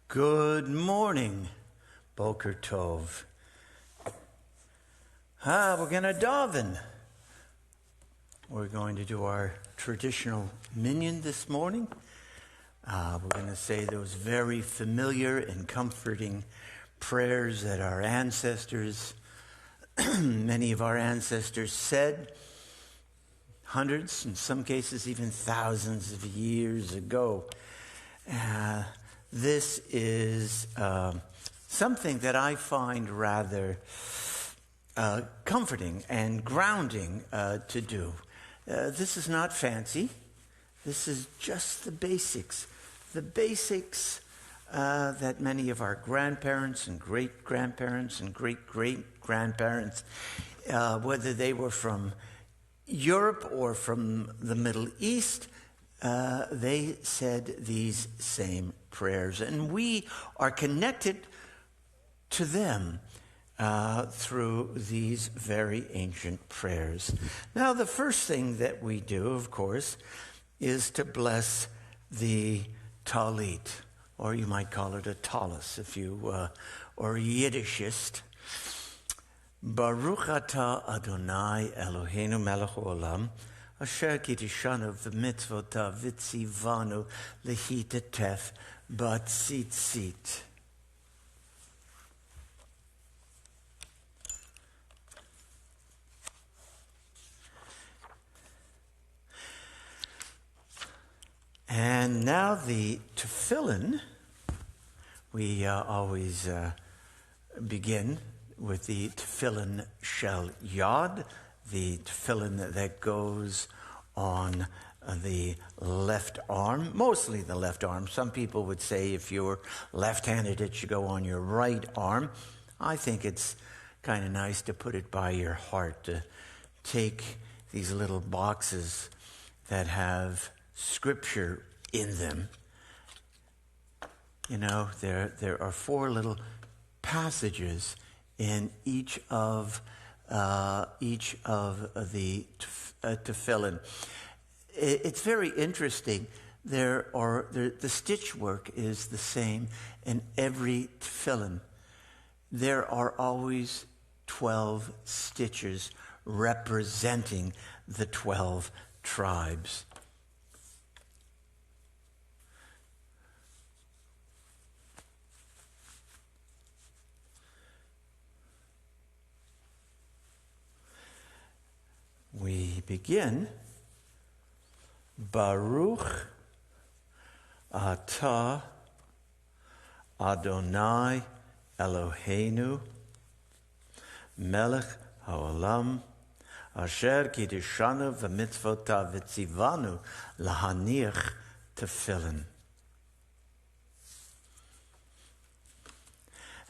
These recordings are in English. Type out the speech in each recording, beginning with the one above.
Good morning, Boker Tov. We're going to daven. We're going to do our traditional Minyan this morning. We're going to say those very familiar and comforting prayers that our ancestors, many of our ancestors said hundreds, in some cases even thousands of years ago. This is something that I find rather comforting and grounding to do. This is not fancy. This is just the basics. The basics that many of our grandparents and great-grandparents and great-great-grandparents, whether they were from Europe or from the Middle East, they said these same prayers. And we are connected to them through these very ancient prayers. Now, the first thing that we do, of course, is to bless the talit, or you might call it a tallis, if you, or Yiddishist. Baruch atah Adonai Eloheinu melech haolam, asher kiddishanu v'mitzvotav v'tzivanu lehitatef b'tzitzit. And now the tefillin, we always begin with the tefillin shel yad, the tefillin that goes on the left arm, mostly the left arm. Some people would say if you're left-handed, it should go on your right arm. I think it's kind of nice to put it by your heart, to take these little boxes that have scripture in them. You know, there are 4 little passages in each of the tefillin. It's very interesting. The stitch work is the same in every tefillin. There are always 12 stitches representing the 12 tribes. We begin, Baruch atah Adonai Eloheinu melech haolam asher kiddishanu v'mitzvotav v'tzivanu lahaniach tefillin.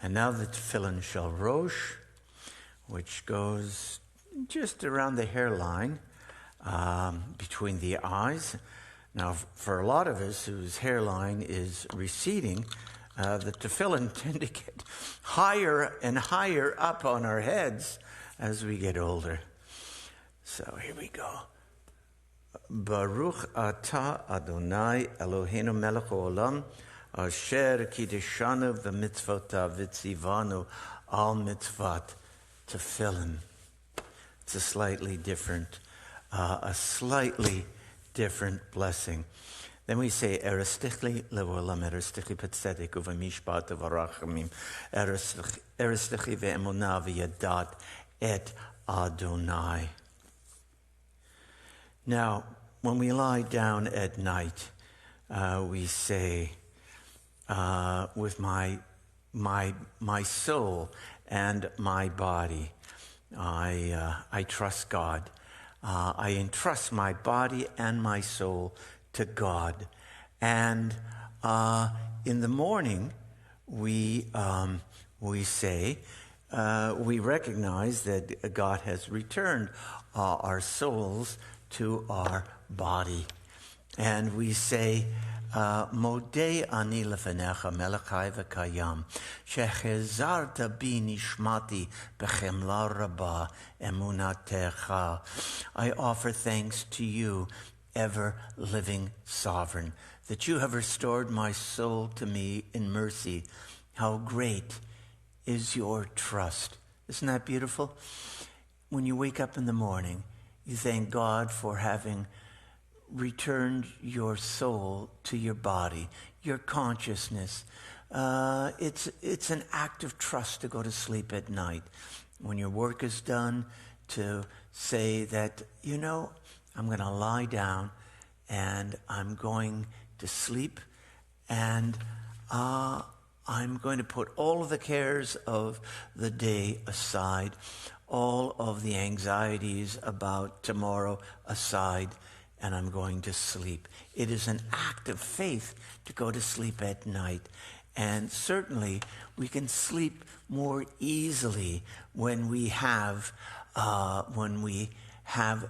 And now the tefillin shel rosh, which goes just around the hairline, between the eyes. Now, for a lot of us whose hairline is receding, the tefillin tend to get higher and higher up on our heads as we get older. So here we go. Baruch atah Adonai Eloheinu melech haolam asher kiddishanu v'mitzvotav v'tzivanu al mitzvat tefillin. It's a slightly different blessing. Then we say, Eristichli le'olam, Eristichli b'tzedek u'v'mishpat u'v'rachamim, Eristichli ve'emunah v'yadat et Adonai. Now, when we lie down at night, we say, with my soul and my body, I trust God. I entrust my body and my soul to God. And in the morning, we say, we recognize that God has returned our souls to our body. And we say, Modeh ani lefenecha melech chai v'kayam, shechezarta bi nishmati b'chemla rabah emunatecha. I offer thanks to you ever-living sovereign, that you have restored my soul to me in mercy. How great is your trust. Isn't that beautiful? When you wake up in the morning, you thank God for having returned your soul to your body, your consciousness. It's an act of trust to go to sleep at night. When your work is done, to say that, I'm going to lie down and I'm going to sleep, and I'm going to put all of the cares of the day aside, all of the anxieties about tomorrow aside, and I'm going to sleep. It is an act of faith to go to sleep at night. And certainly we can sleep more easily when we have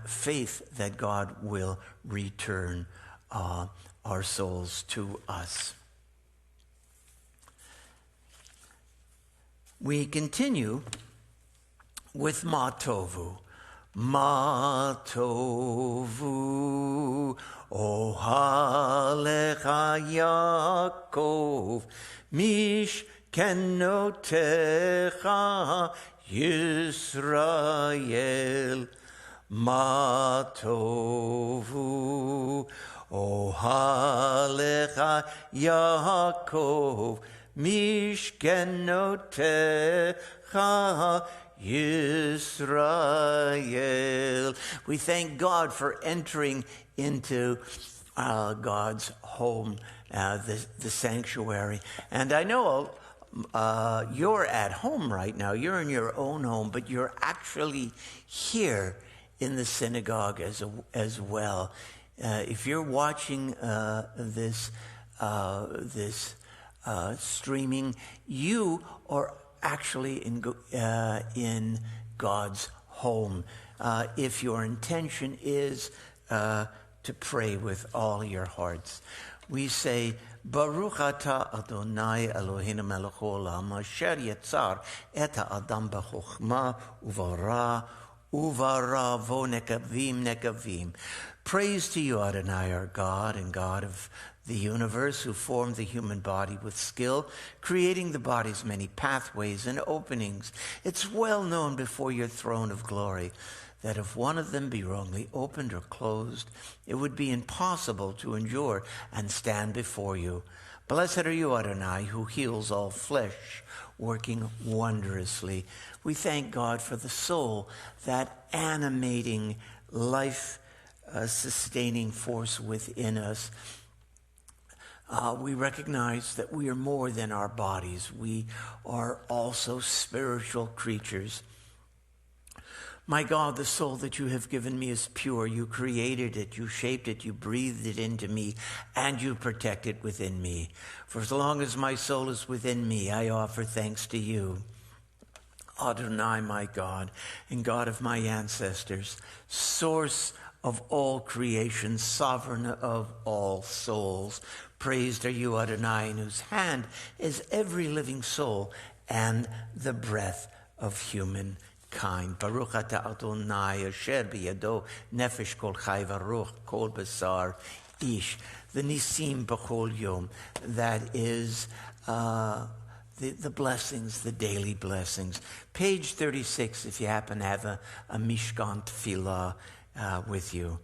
faith that God will return our souls to us. We continue with Ma Tovu. Ma Tovu Ohalecha Yaakov Mishkenotecha Yisrael. Ma Tovu Ohalecha Yaakov Mishkenotecha Yisrael. We thank God for entering into God's home, the sanctuary. And I know you're at home right now. You're in your own home, but you're actually here in the synagogue as well. If you're watching this streaming, you are actually in God's home. If your intention is to pray with all your hearts, we say, Baruch atah Adonai Eloheinu melech haolam asher yetzar et ha'adam b'chokhmah uvara vo nekavim. Praise to you, Adonai, our God and God of the universe, who formed the human body with skill, creating the body's many pathways and openings. It's well known before your throne of glory that if one of them be wrongly opened or closed, it would be impossible to endure and stand before you. Blessed are you, Adonai, who heals all flesh, working wondrously. We thank God for the soul, that animating, life-sustaining force within us. We recognize that we are more than our bodies. We are also spiritual creatures. My God, the soul that you have given me is pure. You created it, you shaped it, you breathed it into me, and you protect it within me. For as long as my soul is within me, I offer thanks to you. Adonai, my God, and God of my ancestors, source of all creation, sovereign of all souls. Praised are you, Adonai, in whose hand is every living soul and the breath of human kind. Baruch atah Adonai asher biyado nefesh kol chai v'ruch kol basar ish. The nisim b'chol yom. That is the blessings, the daily blessings. Page 36, if you happen to have a Mishkan Tefillah with you.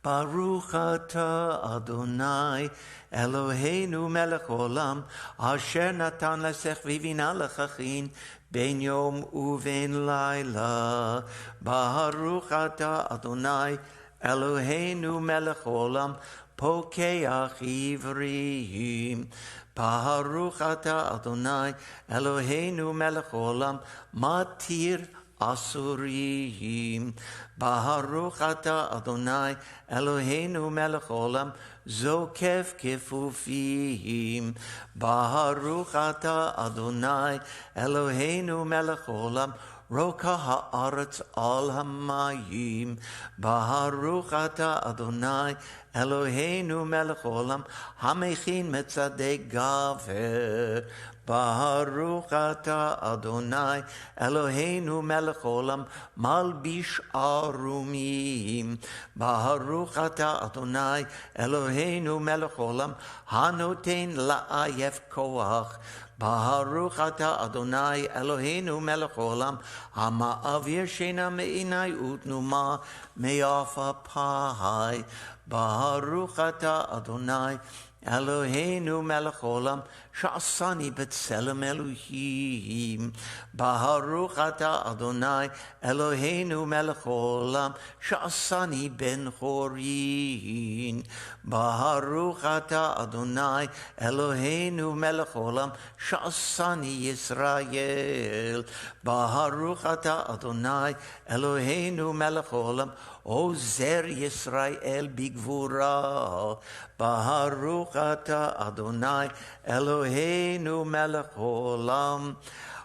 Baruch atah Adonai Eloheinu melech olam asher natan lesech vivina lechachin ben yom uven laila. Baruch atah Adonai Eloheinu melech olam pokeach ivriim. Baruch atah Adonai Eloheinu melech olam matir Asurim. Baruch atah Adonai Eloheinu melech olam zokef kefufim. Baruch atah Adonai Eloheinu melech olam roka haaretz al hamayim. Baruch atah Adonai Eloheinu melech olam hamechin metzadei gaver. Baruch ata Adonai Eloheinu melech olam malbish arumim. Baruch ata Adonai Eloheinu melech olam hanoten la'ayef koach. Baruch ata Adonai Eloheinu melech olam hama'avir shena me'inai utnuma me'afa pai. Baruch ata Adonai Eloheinu melech olam sha'asani b'tselem Elohim. Baruch ata Adonai Eloheinu melech olam sha'asani ben chorin. Baruch ata Adonai Eloheinu melech olam sha'asani Yisrael. Baruch ata Adonai Eloheinu melech olam Ozer Yisrael bigvura. Baruch ata Adonai Eloheinu melech olam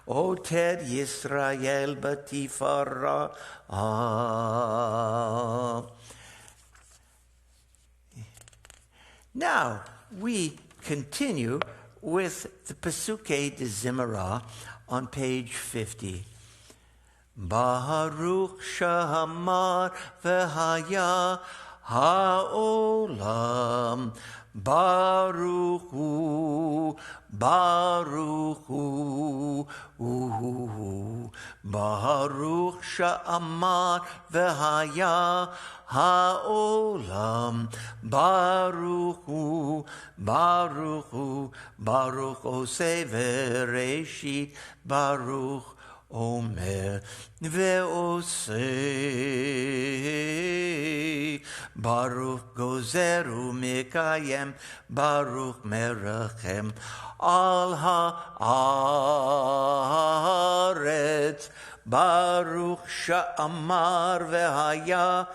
Oter Yisrael batifara. Now we continue with the Pesukei de Zimmerah on page 50. Baruch Shahamar v'haya ha'olam Baruch Hu, Baruch Hu, Baruch Sha'amar v'haya ha'olam Baruch Hu, Baruch Hu, Baruch Oseh v'reshit Baruch Omer ve'oseh Baruch gozer u'mekayem Baruch merachem al ha'aretz Baruch sha'amar ve'haya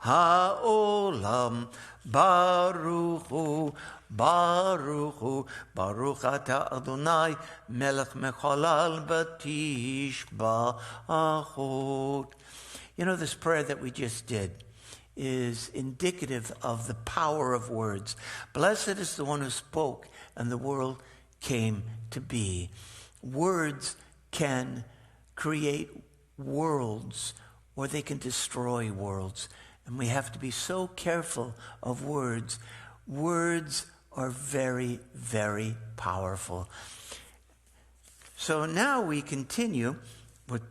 ha'olam Baruch Hu, Baruch Hu, Baruch ata Adonai, Melech mechalal batishbachot. You know, this prayer that we just did is indicative of the power of words. Blessed is the one who spoke, and the world came to be. Words can create worlds, or they can destroy worlds. And we have to be so careful of words. Words are very, very powerful. So now we continue with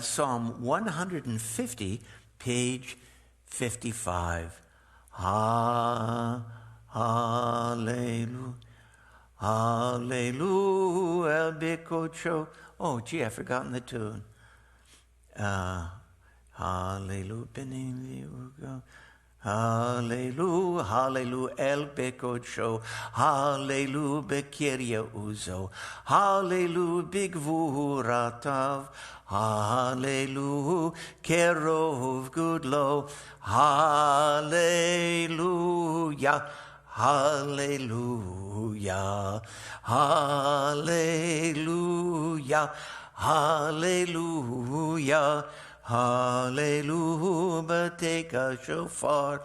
Psalm 150, page 55. Hallelujah. Hallelujah. Bikocho. Oh, gee, I've forgotten the tune. Hallelujah. Hallelujah, hallelujah, el bekodsho, hallelujah, bekiria uzo, hallelujah, bigvuratav, hallelujah, kerov gudlo, hallelujah, hallelujah, hallelujah, hallelujah. Hallelujah, but take a shofar.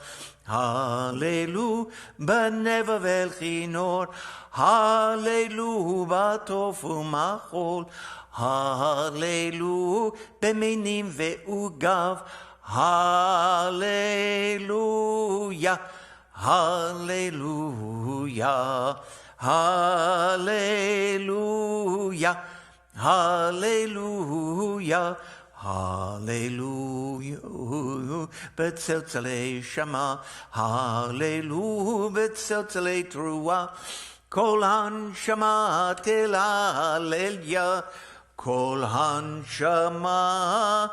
Hallelujah, but never velchinor. Hallelujah, but tofu machol. Hallelujah, beminim ve'ugav. Hallelujah, hallelujah, hallelujah, hallelujah. Hallelujah, betzeltzele shama, hallelujah, betzeltzele trua, kol hanshama tel hallelujah, kol hanshama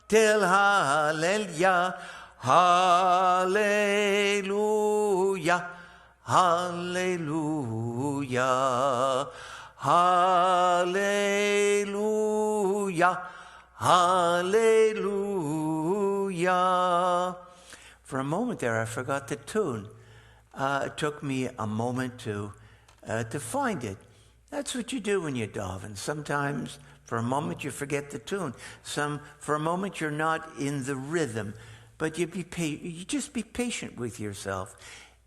tel hallelujah, hallelujah, hallelujah, hallelujah. Hallelujah. For a moment there, I forgot the tune. It took me a moment to find it. That's what you do when you daven. Sometimes, for a moment, you forget the tune. For a moment, you're not in the rhythm. But you just be patient with yourself.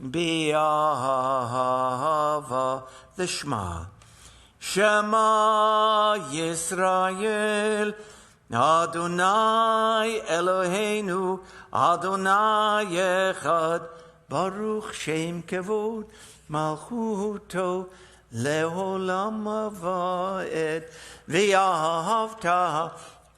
Be'ahava, the Shema. Shema Yisrael, Adonai Eloheinu, Adonai Echad, Baruch Shem Kevod, Malchuto, Leolam Va'ed, Ve'ahavta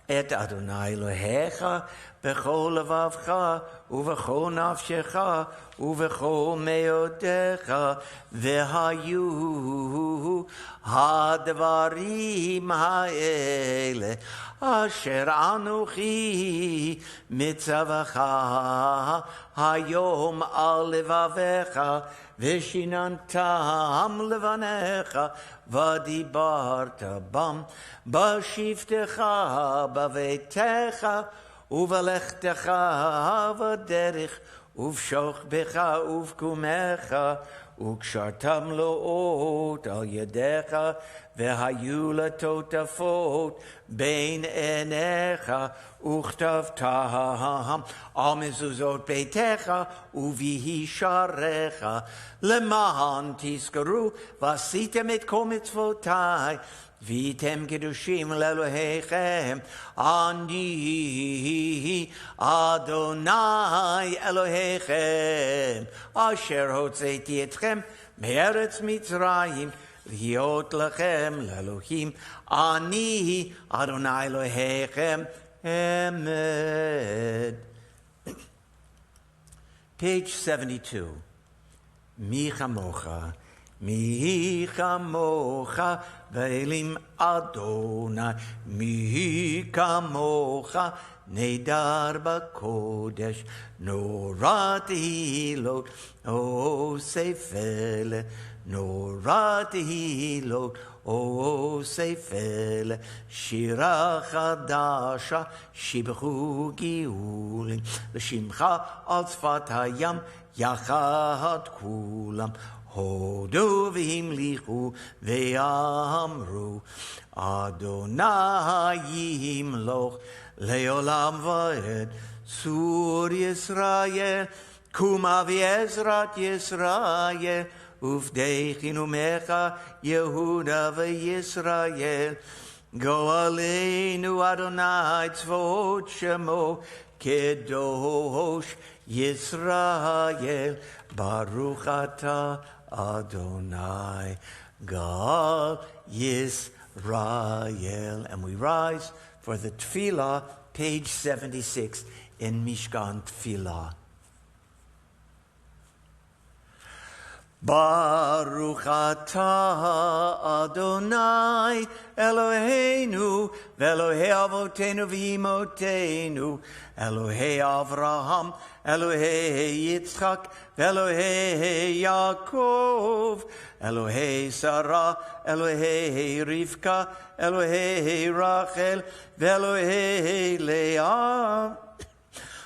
et Adonai Elohecha, Bechol levavcha, uvechol nafshecha, uvechol meodecha, vehayu hadvarim haele, asher anuchi mitzavacha, hayom al levavecha, veshinantam levanecha, vadibarta bam, bashivtecha, bavetecha, Uvalechtecha v'derich, uvshochbecha uvkumecha, ukshartam lo'ot al yedecha, v'hayu latotafot bein enecha, uchtavtaham al mezuzot beitecha, uvihi sharecha, lemahan tiskaru, vasitem et kol mitzvotai, Vitem kedushim lelohechem, ani Adonai Elohechem, asher hotzeiti etchem me'eretz Mitzrayim, v'hiot lechem lelohim, ani Adonai Elohechem, emed. Page 72. Mi chamocha. Mi chamocha ve'elim Adonai, mi kamocha nedar b'kodesh, norat hilot, o seifele, norat hilot, o seifele, shira chadasha, shibchu giulim, l'shimcha al tzfat hayam, yachad kulam, Hodu v'himlichu ve'amru Adonai yimloch le'olam va'ed Sur Yisrael kuma v'ezrat Yisrael uvdeichinu mecha Yehuda v'Yisrael Go aleinu Adonai tzvot shemo kedosh Yisrael Baruch atah Adonai, God Yisrael. And we rise for the Tefillah, page 76 in Mishkan Tefillah. Baruch atah Adonai Eloheinu ve'Elohei avotenu v'imotenu Elohei Avraham Elohei Yitzchak ve'Elohei Yaakov Elohei Sarah Elohei Rivka Elohei Rachel ve'Elohei Leah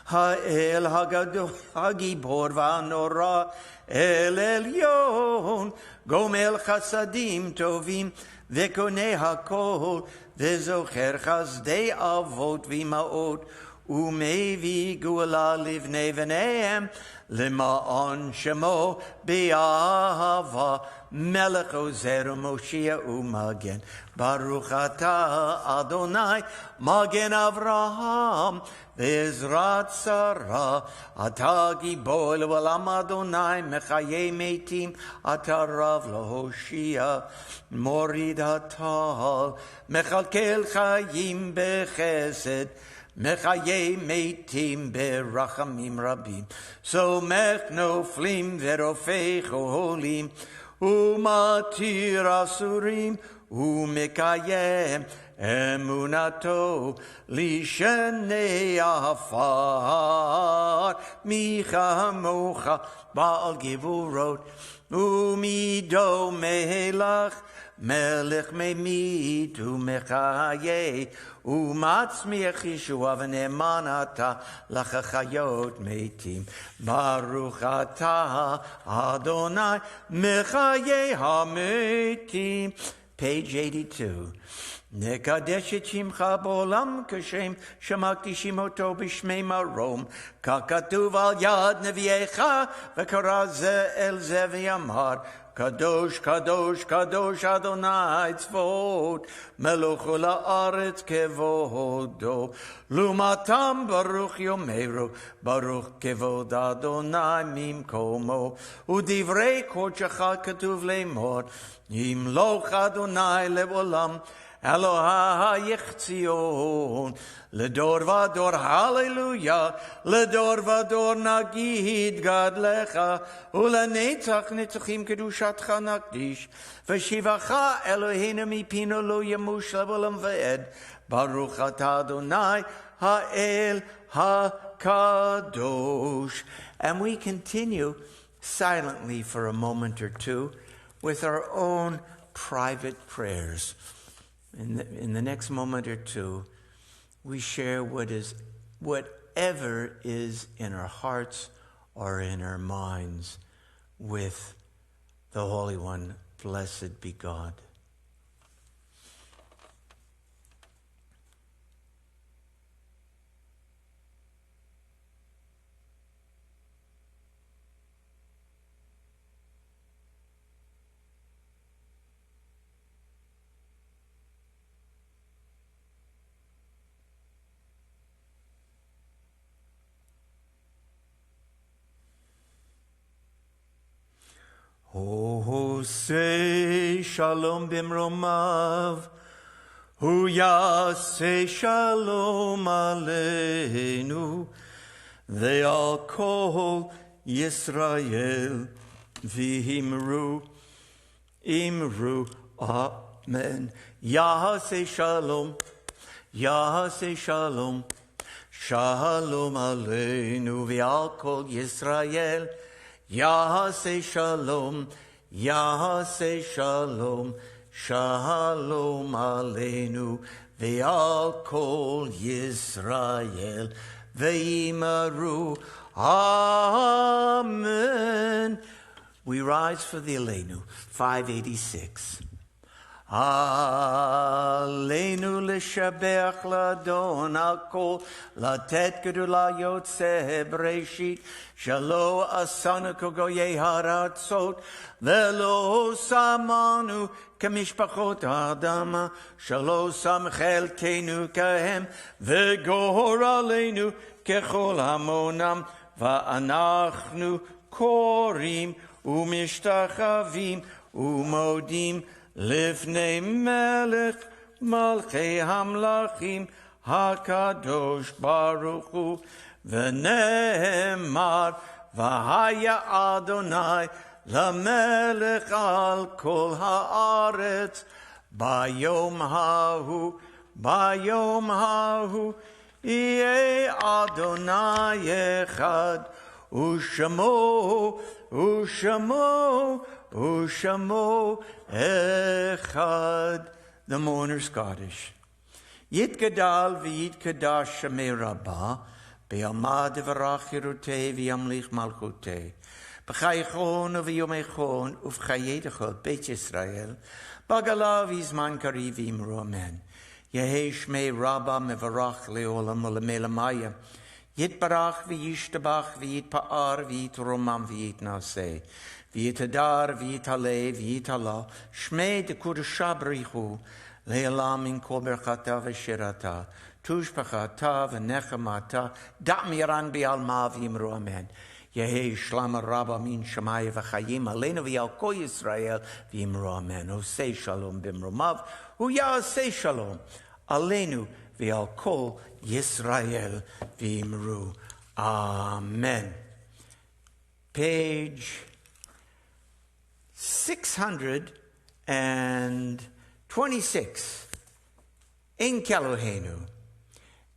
Ha'el Hagadol Hagibor va'Norah El Elyon, Gomel Chasadim Tovim, Vekone HaKol, Vezocher Chazdei Avot Vimaot, Umevi Gula Livnei V'nehem, Lema'on Shemo Be'ahava, Melech Ozer Moshiach Umagen, Baruch atah Adonai, Magen Avraham, Ve'ezrat Sarah, Atah Gibor L'olam Adonai, Mechayei Meitim, Atah Rav L'Hoshia, Morid Hatal, Mechalkel Chayim Bechesed, Mechayei Meitim Berachamim Rabim, Somech Noflim Verofei Cholim, Umatir Asurim, Umekayem, Emunato, Lishenei Afar, Micha Mocha, Baal Givurot, Umido Melach, Melech Memit, Umechaye, Umatzmiach Yeshua v'nemanata, Lachachayot Meitim, Baruch atah Adonai, Mechaye HaMeitim. Page 82. נקדש את שמך בעולם כשם שמקדישים אותו בשמי מרום, ככתוב על יד נביאיך, וקרא זה אל זה ואמר, קדוש, קדוש, קדוש אדוני צבאות, מלוך כל הארץ כבודו. לעומתם ברוך יאמרו, ברוך כבוד אדוני ממקומו. ודברי קודשך כתוב לאמור, ימלוך אדוני לעולם, אלוהיך ציון, לדור ודור הללויה, לדור ודור נגיד גדלך, ולנצח נצחים קדושתך נקדיש, ושיבך אלוהינו מפינו לא ימוש לעולם ועד, ברוך אתה אדוני האל הקדוש. And we continue silently for a moment or two with our own private prayers. In the next moment or two, we share whatever is in our hearts or in our minds with the Holy One. Blessed be God. Oh, say shalom bimromav, hu yaseh shalom aleinu, they all call Yisrael v'imru, imru, amen. Yaseh shalom, yaseh shalom, shalom aleinu, they all call Yisrael, Yaseh shalom, Yaseh shalom, shalom aleinu, ve'al kol Yisrael, ve'imaru, amen. We rise for the Aleinu, 586. Aleinu l'shabeach l'adon al-kol, latet gedula yotzeh breshit, shalo asanu kogoyei haratzot, velo samanu kemishpachot adama, shalo sam chelkenu kahem, vegor aleinu kechol hamonam, va'anachnu korim umishtachavim umodim, Lifnei melech malchei hamlachim hakadosh baruch hu v'ne'emar v'haya Adonai lamelech al kol haaretz bayom hahu yeh Adonai echad u'shamo Ushamo echad. The mourner Scottish. Yit gadal v'yit kadash shamei rabbah, be'amad v'rach yerutei v'yamlich malchutei, b'chaychon v'yomechon uv'chayedechot Beit Yisrael, b'galav izman kariv imru amen. Yehei shmei rabbah mevarach leolam u'lemelamaya, yit barach v'yishtabach v'yit pa'ar v'yit romam v'yit naseh, V'yit hadar, v'yit haleh, v'yit halah, shmei dekudasha b'richu, le'elam min kol berchata v'shirata, tushpachata v'nechamata, da'am yaran bi'alma v'yimru amen. Yehei shlama rabba min shamaya v'chayim, aleinu v'yal kol Yisrael v'yimru amen. Osei shalom b'mromav, hu ya'asei shalom, aleinu v'yal kol Yisrael v'yimru amen. Page 626. Ein Keloheinu,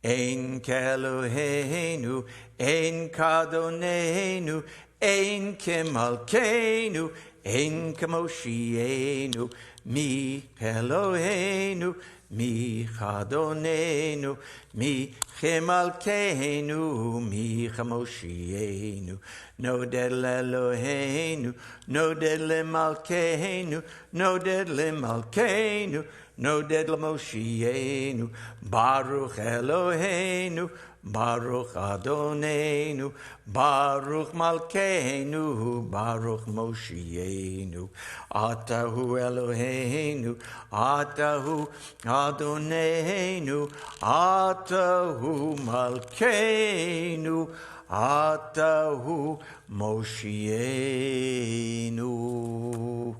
Ein Keloheinu, Ein Kadonenu, Ein Kemalkeinu, Ein Kemoshienu, Mi Eloheinu, Micha Adonenu, Micha Malkeinu, Micha Moshienu, Noded Eloheinu, Noded Malkeinu, Noded Malkeinu, Noded Moshienu, Baruch Eloheinu, Baruch Adonenu, Baruch Malkeinu, Baruch Moshienu, Atahu Eloheinu, Atahu Adonenu, Atahu Malkeinu, Atahu Moshienu.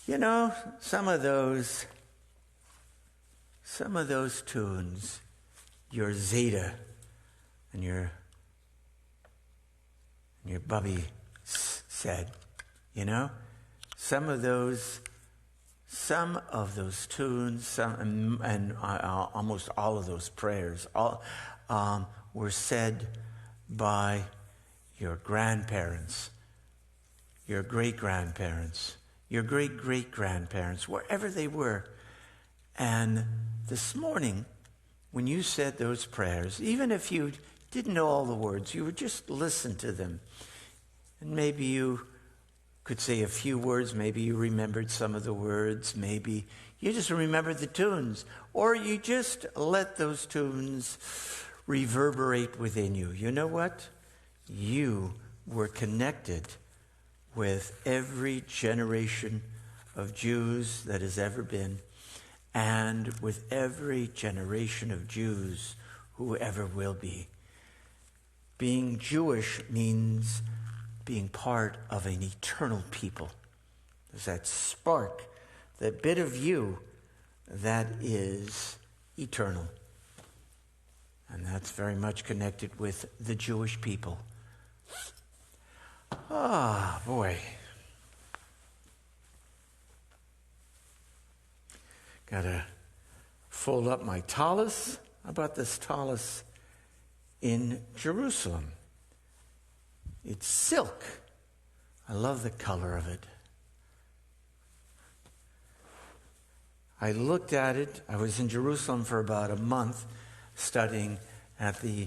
You know, some of those tunes, your Zeta and your Bubby said, you know, some of those tunes, and almost all of those prayers, were said by your grandparents, your great-grandparents, your great-great-grandparents, wherever they were. And this morning, when you said those prayers, even if you didn't know all the words, you would just listen to them. And maybe you could say a few words, maybe you remembered some of the words, maybe you just remembered the tunes, or you just let those tunes reverberate within you. You know what? You were connected with every generation of Jews that has ever been, and with every generation of Jews who ever will be. Being Jewish means being part of an eternal people. There's that spark, that bit of you that is eternal. And that's very much connected with the Jewish people. Ah, boy. Gotta fold up my tallis. How about this tallis in Jerusalem? It's silk. I love the color of it. I looked at it. I was in Jerusalem for about a month studying at the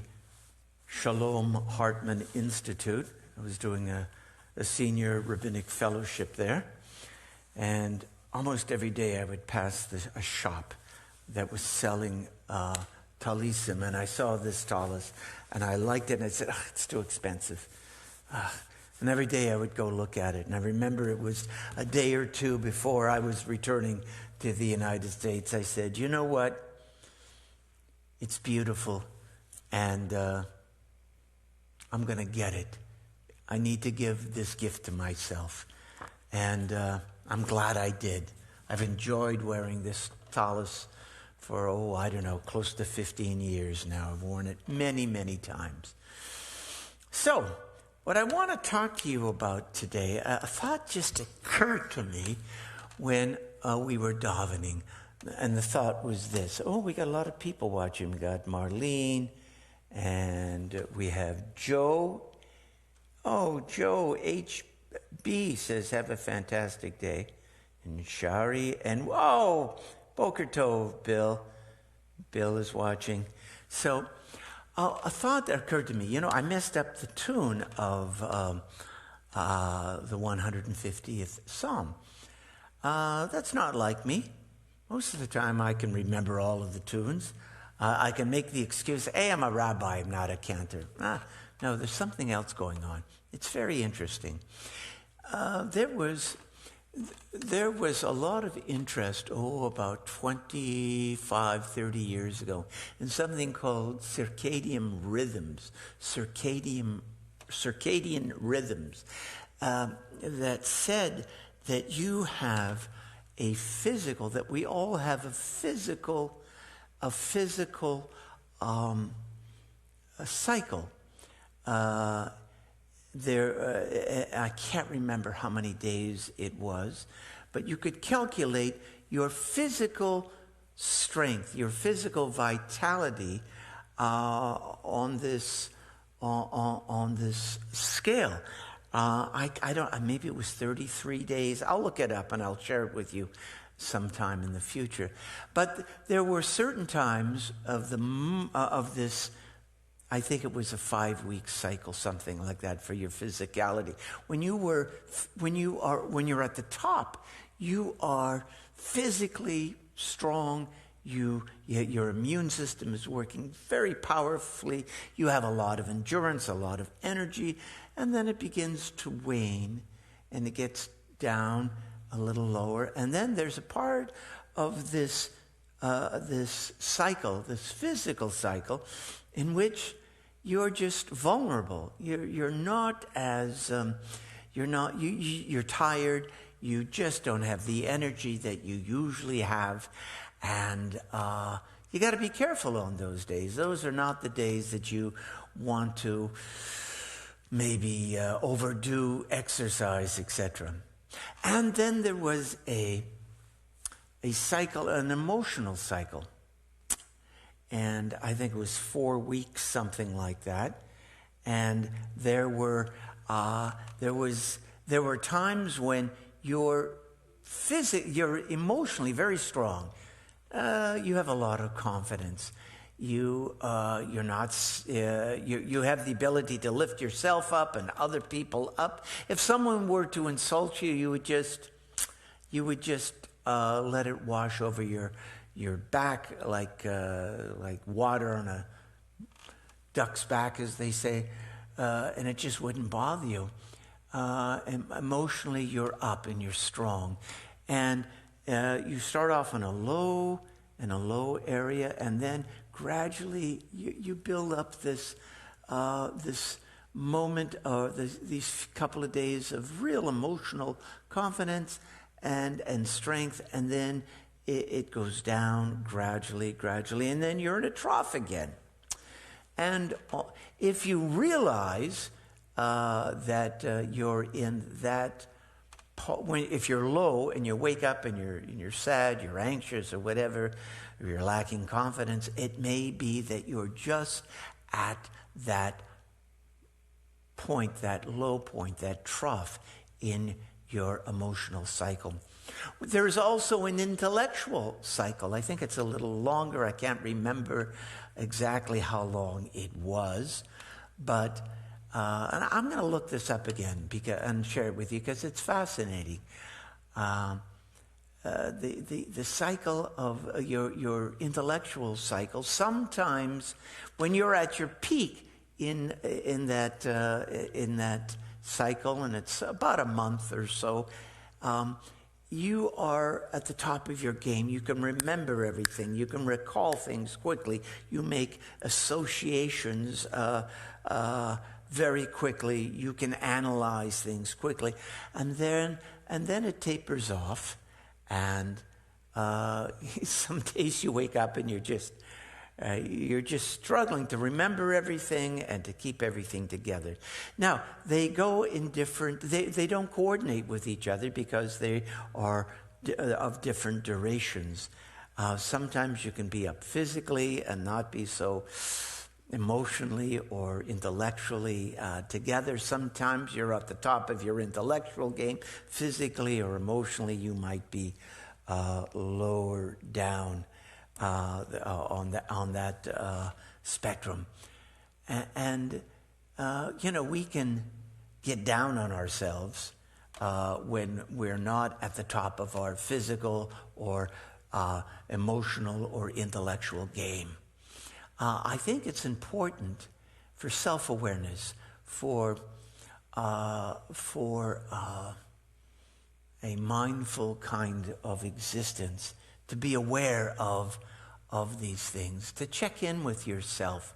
Shalom Hartman Institute. I was doing a senior rabbinic fellowship there. And almost every day I would pass a shop that was selling talisim. And I saw this talis, and I liked it. And I said, it's too expensive. And every day I would go look at it. And I remember it was a day or two before I was returning to the United States. I said, you know what? It's beautiful. And I'm going to get it. I need to give this gift to myself. And I'm glad I did. I've enjoyed wearing this tallis for, close to 15 years now. I've worn it many, many times. So, what I want to talk to you about today, a thought just occurred to me when we were davening. And the thought was this. We got a lot of people watching. We got Marlene, and we have Joe. Joe HB says, have a fantastic day. And Shari, and Boker Tov, Bill. Bill is watching. So a thought that occurred to me, I messed up the tune of the 150th Psalm. That's not like me. Most of the time I can remember all of the tunes. I can make the excuse, hey, I'm a rabbi, I'm not a cantor. No, there's something else going on. It's very interesting. There was a lot of interest, about 25, 30 years ago, in something called circadian rhythms, circadian rhythms, that said that you have that we all have a physical cycle. I can't remember how many days it was, but you could calculate your physical strength, your physical vitality on this scale. I don't, maybe it was 33 days. I'll look it up and I'll share it with you sometime in the future. But there were certain times of this, I think it was a 5-week cycle, something like that, for your physicality. When you're at the top, you are physically strong. Your immune system is working very powerfully. You have a lot of endurance, a lot of energy, and then it begins to wane, and it gets down a little lower. And then there's a part of this cycle, this physical cycle, in which you're just vulnerable. You're not as you're tired. You just don't have the energy that you usually have, and you got to be careful on those days. Those are not the days that you want to maybe overdo exercise, etc. And then there was a cycle, an emotional cycle. And I think it was 4 weeks, something like that. And there were times when you're emotionally very strong. You have a lot of confidence. You have the ability to lift yourself up and other people up. If someone were to insult you, you would just let it wash over your back like water on a duck's back, as they say, and it just wouldn't bother you. And emotionally, you're up and you're strong, and you start off in a low area, and then gradually you build up this moment of these couple of days of real emotional confidence and strength, and then it goes down gradually, and then you're in a trough again. And if you realize that you're in that, if you're low and you wake up and you're sad, you're anxious or whatever, or you're lacking confidence, it may be that you're just at that point, that low point, that trough in your emotional cycle. There's also an intellectual cycle. I think it's a little longer. I can't remember exactly how long it was, but and I'm going to look this up again and share it with you because it's fascinating. The cycle of your intellectual cycle. Sometimes, when you're at your peak in that cycle, and it's about a month or so, you are at the top of your game. You can remember everything. You can recall things quickly. You make associations very quickly. You can analyze things quickly, and then it tapers off. And some days you wake up and you're just struggling to remember everything and to keep everything together. Now, they go in different, they don't coordinate with each other because they are of different durations. Sometimes you can be up physically and not be so emotionally or intellectually together. Sometimes you're at the top of your intellectual game. Physically or emotionally, you might be lower down on that spectrum. And we can get down on ourselves when we're not at the top of our physical or emotional or intellectual game. I think it's important for self-awareness, for a mindful kind of existence, to be aware of these things, to check in with yourself.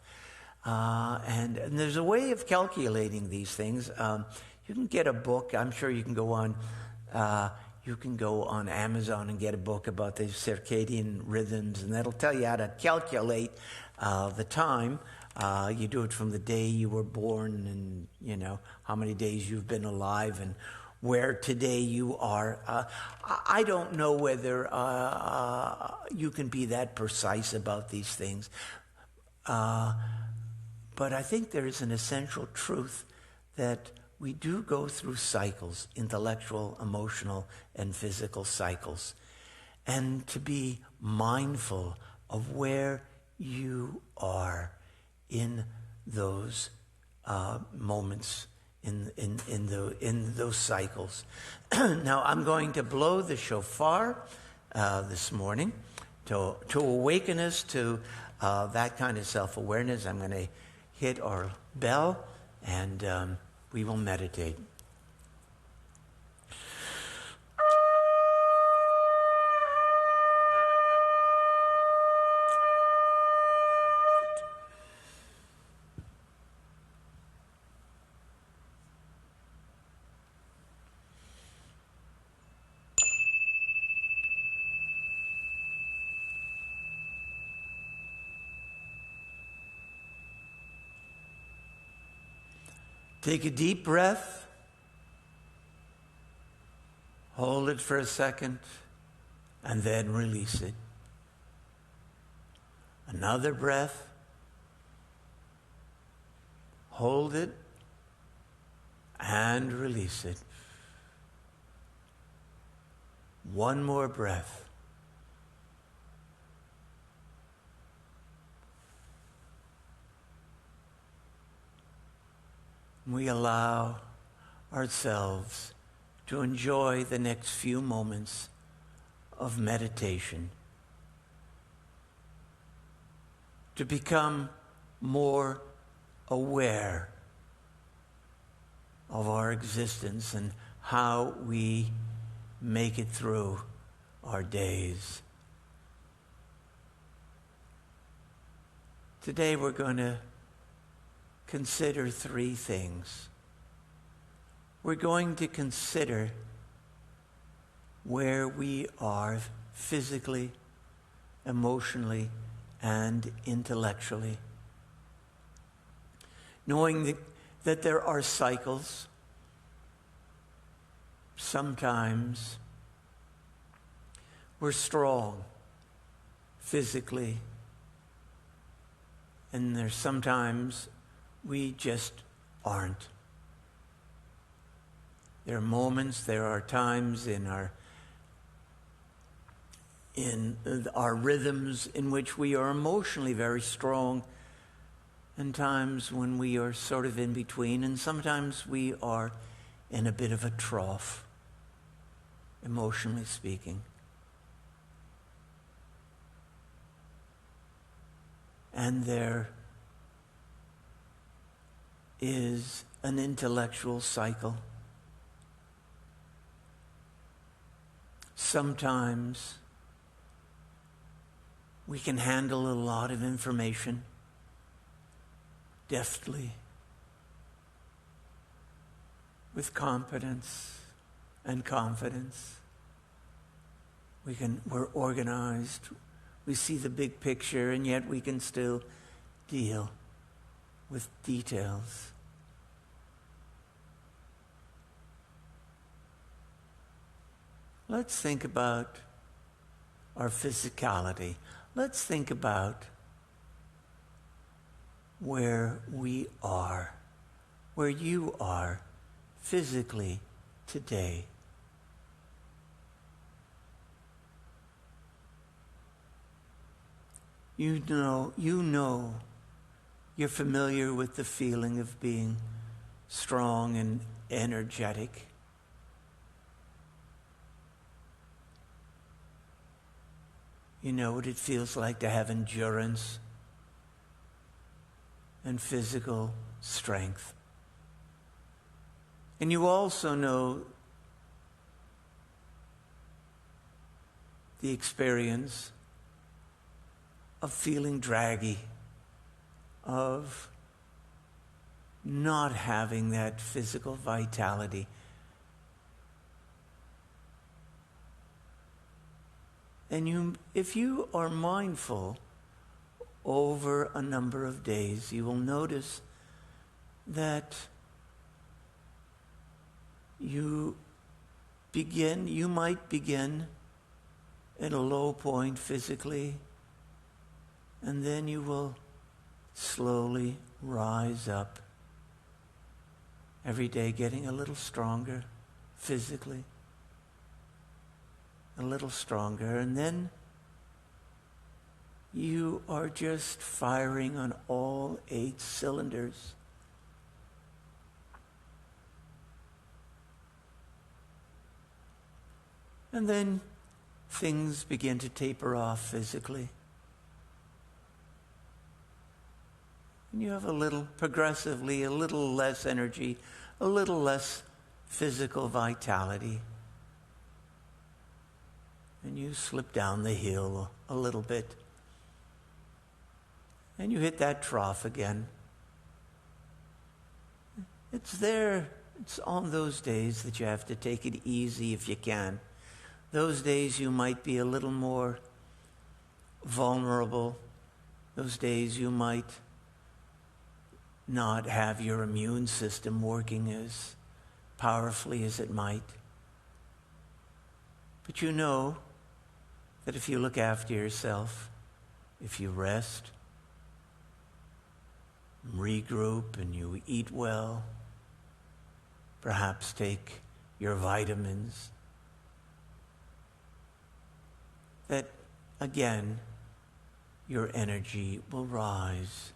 And there's a way of calculating these things. You can get a book. I'm sure you can go on Amazon and get a book about the circadian rhythms, and that'll tell you how to calculate the time. You do it from the day you were born, and how many days you've been alive, and where today you are. I don't know whether you can be that precise about these things, but I think there is an essential truth that we do go through cycles, intellectual, emotional, and physical cycles. And to be mindful of where you are in those moments, in those cycles. Now, I'm going to blow the shofar this morning to awaken us to that kind of self-awareness. I'm going to hit our bell, and we will meditate. Take a deep breath. Hold it for a second, and then release it. Another breath. Hold it, and release it. One more breath. We allow ourselves to enjoy the next few moments of meditation, to become more aware of our existence and how we make it through our days. Today we're going to consider three things. We're going to consider where we are physically, emotionally, and intellectually. Knowing that there are cycles. Sometimes we're strong physically, and there's sometimes we just aren't. There are moments, there are times in our rhythms in which we are emotionally very strong, and times when we are sort of in between, and sometimes we are in a bit of a trough, emotionally speaking. And there is an intellectual cycle. Sometimes we can handle a lot of information deftly, with competence and confidence. We're organized. We see the big picture, and yet we can still deal with details. Let's think about our physicality. Let's think about where we are, where you are physically today. You know, you're familiar with the feeling of being strong and energetic. You know what it feels like to have endurance and physical strength. And you also know the experience of feeling draggy, of not having that physical vitality. And if you are mindful over a number of days, you will notice that you might begin at a low point physically, and then you will slowly rise up every day getting a little stronger physically, a little stronger, and then you are just firing on all 8 cylinders. And then things begin to taper off physically. And you have progressively, a little less energy, a little less physical vitality. And you slip down the hill a little bit. And you hit that trough again. It's there. It's on those days that you have to take it easy if you can. Those days you might be a little more vulnerable. Those days you might not have your immune system working as powerfully as it might. But you know that if you look after yourself, if you rest, regroup, and you eat well, perhaps take your vitamins, that again, your energy will rise.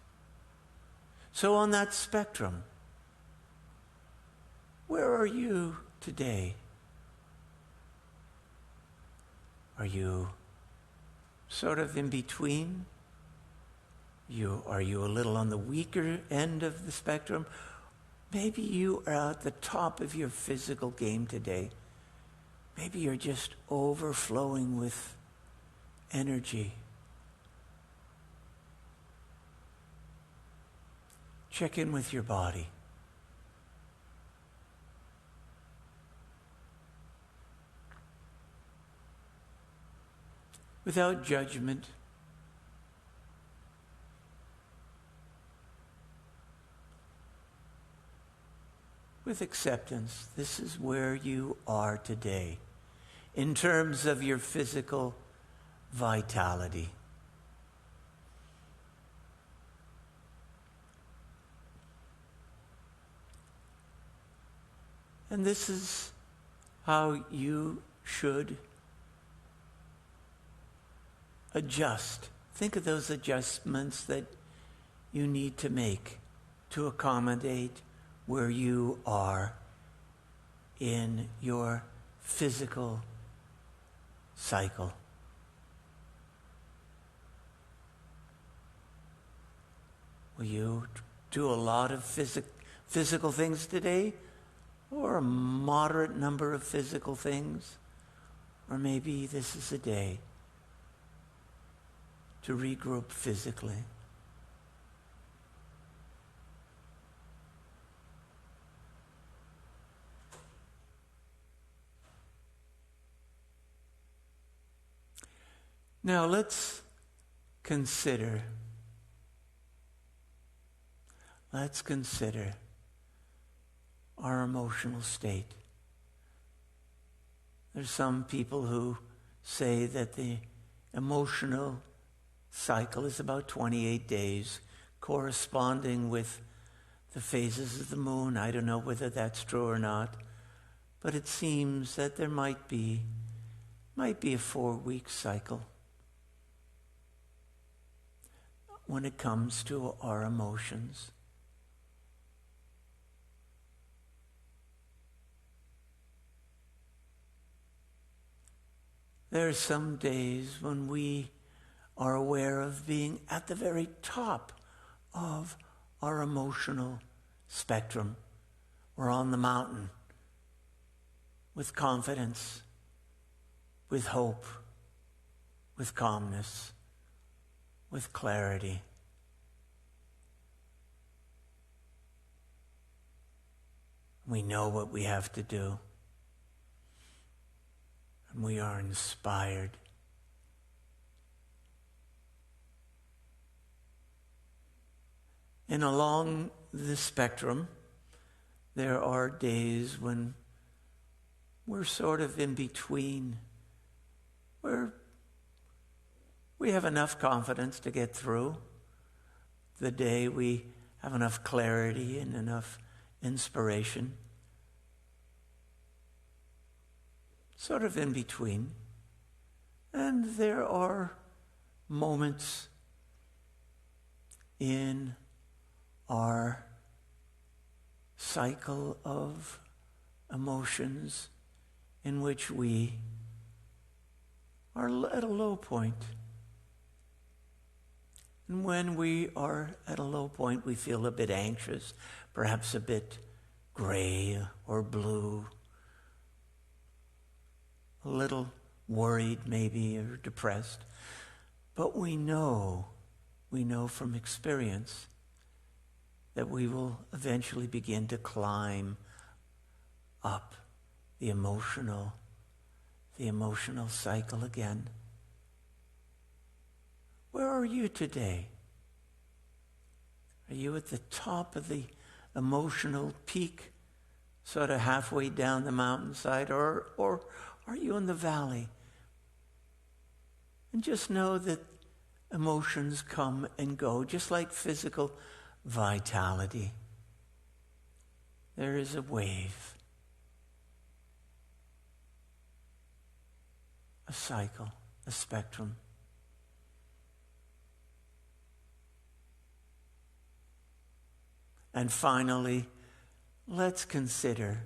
So on that spectrum, where are you today? Are you sort of in between? Are you a little on the weaker end of the spectrum? Maybe you are at the top of your physical game today. Maybe you're just overflowing with energy. Check in with your body. Without judgment, with acceptance, this is where you are today in terms of your physical vitality. And this is how you should adjust. Think of those adjustments that you need to make to accommodate where you are in your physical cycle. Will you do a lot of physical things today? Or a moderate number of physical things? Or maybe this is a day to regroup physically. Now let's consider our emotional state. There's some people who say that the emotional cycle is about 28 days, corresponding with the phases of the moon. I don't know whether that's true or not, but it seems that there might be a 4-week cycle when it comes to our emotions. There are some days when we are aware of being at the very top of our emotional spectrum. We're on the mountain with confidence, with hope, with calmness, with clarity. We know what we have to do. And we are inspired. And along the spectrum, there are days when we're sort of in between. We have enough confidence to get through the day. We have enough clarity and enough inspiration, sort of in between. And there are moments in our cycle of emotions in which we are at a low point. And when we are at a low point, we feel a bit anxious, perhaps a bit gray or blue, a little worried maybe or depressed. But we know from experience that we will eventually begin to climb up the emotional cycle again. Where are you today? Are you at the top of the emotional peak, sort of halfway down the mountainside, or are you in the valley? And just know that emotions come and go, just like physical vitality. There is a wave, a cycle, a spectrum. And finally, let's consider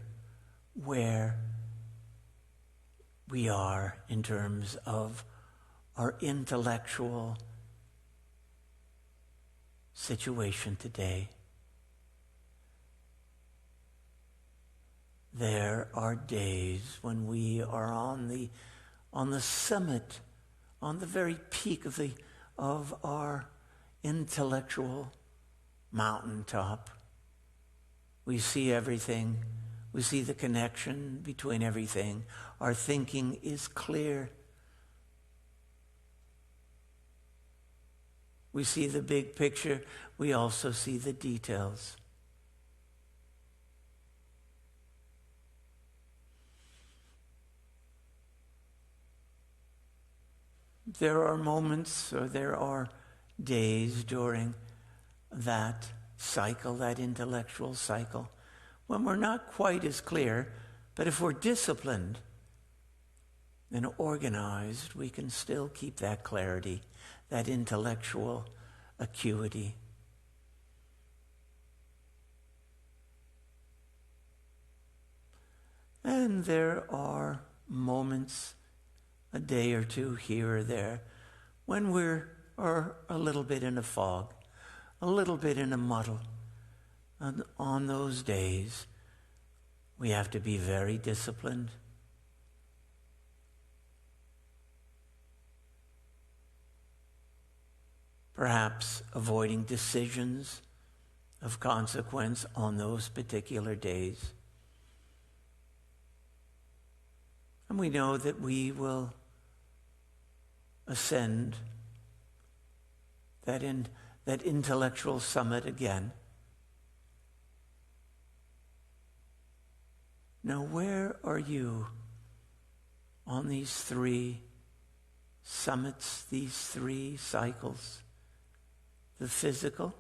where we are in terms of our intellectual situation today. There are days when we are on the summit, on the very peak of our intellectual mountaintop. We see everything. We see the connection between everything. Our thinking is clear. We see the big picture. We also see the details. There are moments, or there are days during that cycle, that intellectual cycle, when we're not quite as clear, but if we're disciplined and organized, we can still keep that clarity, that intellectual acuity. And there are moments, a day or two here or there, when we're a little bit in a fog, a little bit in a muddle. And on those days, we have to be very disciplined. Perhaps avoiding decisions of consequence on those particular days. And we know that we will ascend that intellectual summit again. Now, where are you on these three summits, these three cycles? The physical,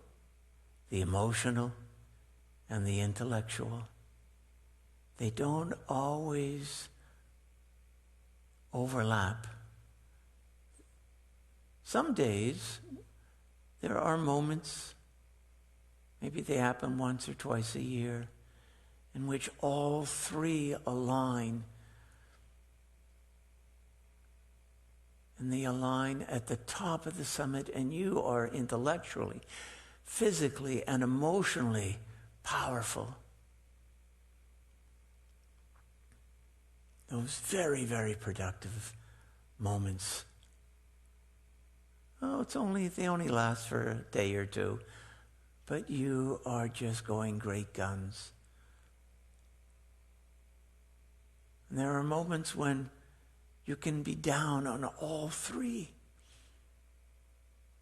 the emotional, and the intellectual. They don't always overlap. Some days, there are moments, maybe they happen once or twice a year, in which all three align. And they align at the top of the summit, and you are intellectually, physically, and emotionally powerful. Those very, very productive moments. Oh, they only last for a day or two, but you are just going great guns. And there are moments when you can be down on all three.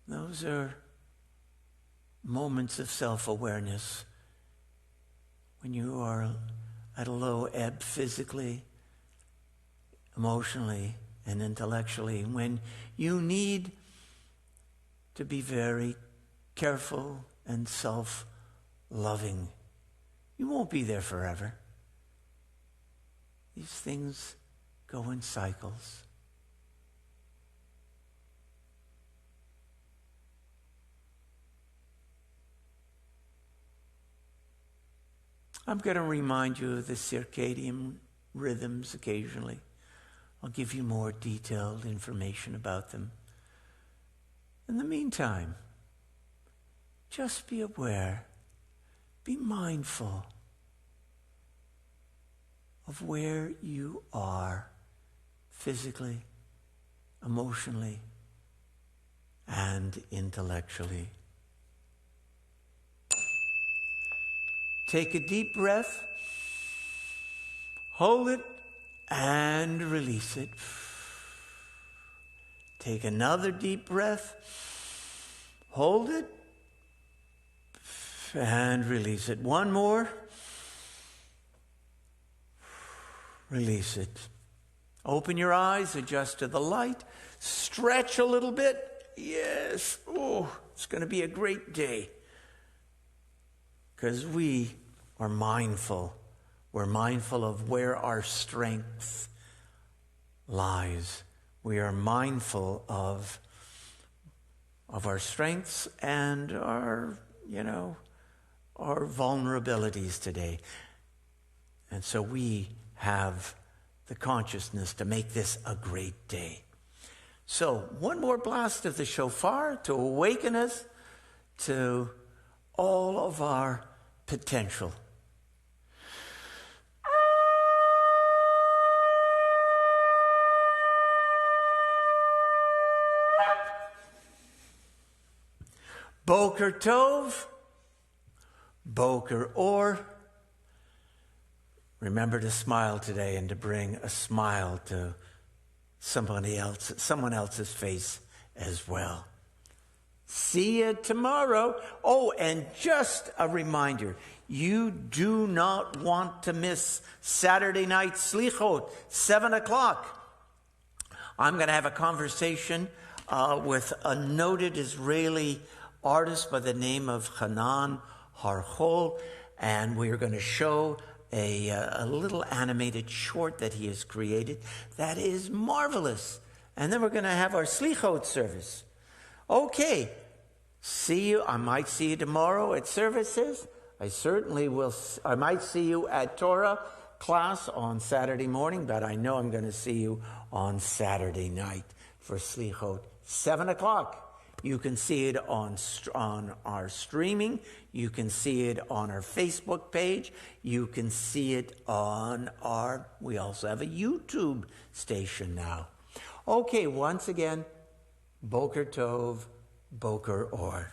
Those are moments of self-awareness when you are at a low ebb physically, emotionally, and intellectually, when you need to be very careful and self-loving You won't be there forever. These things go in cycles. I'm going to remind you of the circadian rhythms occasionally. I'll give you more detailed information about them. In the meantime, just be aware, be mindful of where you are physically, emotionally, and intellectually. Take a deep breath, hold it, and release it. Take another deep breath, hold it, and release it. One more. Release it. Open your eyes, adjust to the light, stretch a little bit. Yes. Oh, it's going to be a great day. Because we are mindful. We're mindful of where our strength lies. We are mindful of our strengths and our vulnerabilities today. And so we have the consciousness to make this a great day. So one more blast of the shofar to awaken us to all of our potential. Boker Tov, Boker Or. Remember to smile today and to bring a smile to someone else's face as well. See you tomorrow. Oh, and just a reminder, you do not want to miss Saturday night Slichot, 7 o'clock. I'm going to have a conversation with a noted Israeli artist by the name of Hanan Harchol, and we are going to show a little animated short that he has created that is marvelous. And then we're going to have our Slichot service. Okay, see you. I might see you tomorrow at services. I certainly will. I might see you at Torah class on Saturday morning, but I know I'm going to see you on Saturday night for Slichot, 7 o'clock. You can see it on our streaming. You can see it on our Facebook page. You can see it on we also have a YouTube station now. Okay, once again, Boker Tov, Boker Or.